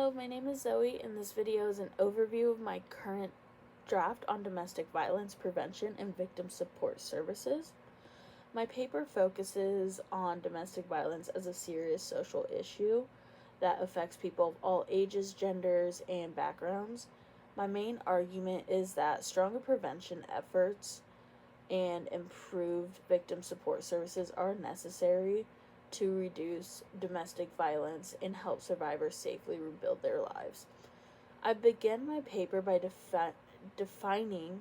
Hello, my name is Zoe, and this video is an overview of my current draft on domestic violence prevention and victim support services. My paper focuses on domestic violence as a serious social issue that affects people of all ages, genders, and backgrounds. My main argument is that stronger prevention efforts and improved victim support services are necessary to reduce domestic violence and help survivors safely rebuild their lives. I begin my paper by defining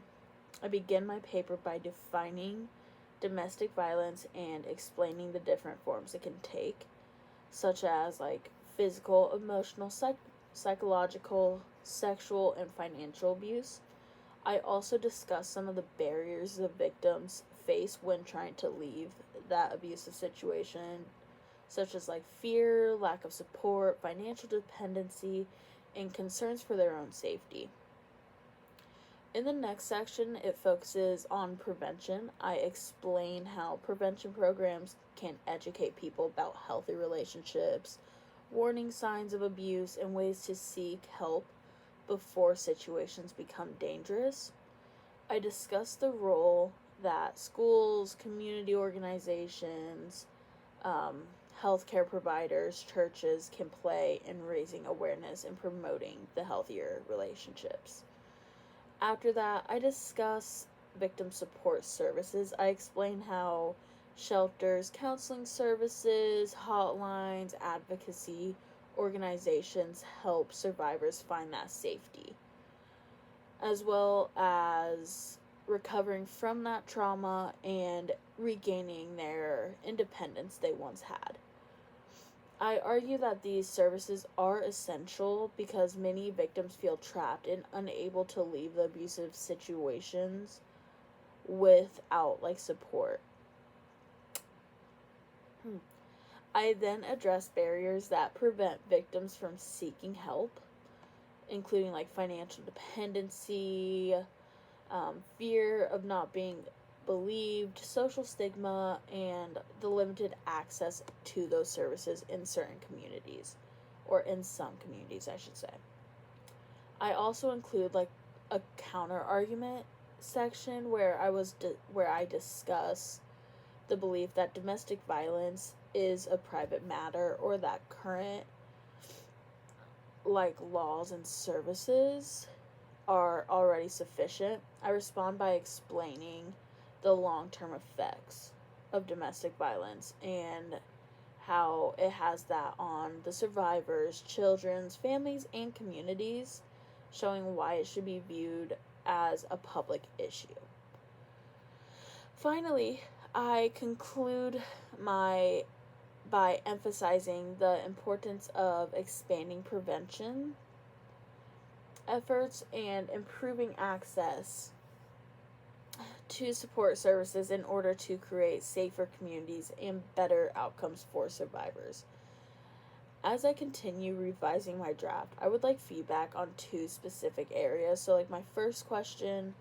domestic violence and explaining the different forms it can take, such as physical, emotional, psychological, sexual, and financial abuse. I also discuss some of the barriers the victims face when trying to leave that abusive situation, such as fear, lack of support, financial dependency, and concerns for their own safety. In the next section, it focuses on prevention. I explain how prevention programs can educate people about healthy relationships, warning signs of abuse, and ways to seek help before situations become dangerous. I discuss the role that schools, community organizations, healthcare providers, churches can play in raising awareness and promoting the healthier relationships. After that, I discuss victim support services. I explain how shelters, counseling services, hotlines, advocacy organizations help survivors find that safety, as well as recovering from that trauma and regaining their independence they once had. I argue that these services are essential because many victims feel trapped and unable to leave the abusive situations without support. I then address barriers that prevent victims from seeking help, including financial dependency, fear of not being believed, social stigma, and the limited access to those services in certain communities, or in some communities, I should say. I also include a counter argument section where I discuss the belief that domestic violence is a private matter, or that current laws and services are already sufficient. I respond by explaining the long-term effects of domestic violence and how it has that on the survivors, children's, families, and communities, showing why it should be viewed as a public issue. Finally, I conclude by emphasizing the importance of expanding prevention efforts and improving access to support services in order to create safer communities and better outcomes for survivors. As I continue revising my draft, I would like feedback on two specific areas. So my first question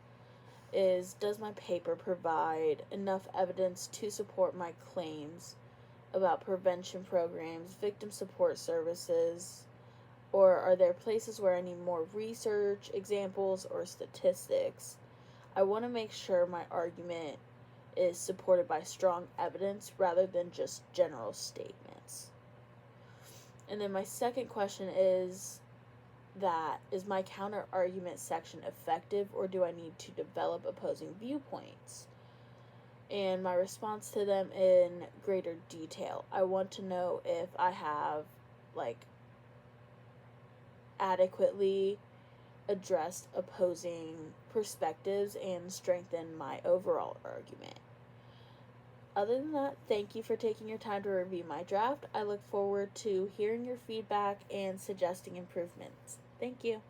is, does my paper provide enough evidence to support my claims about prevention programs, victim support services, or are there places where I need more research, examples, or statistics? I want to make sure my argument is supported by strong evidence rather than just general statements. And then my second question is my counter argument section effective, or do I need to develop opposing viewpoints? And my response to them in greater detail. I want to know if I have adequately addressed opposing perspectives and strengthen my overall argument. Other than that, thank you for taking your time to review my draft. I look forward to hearing your feedback and suggesting improvements. Thank you.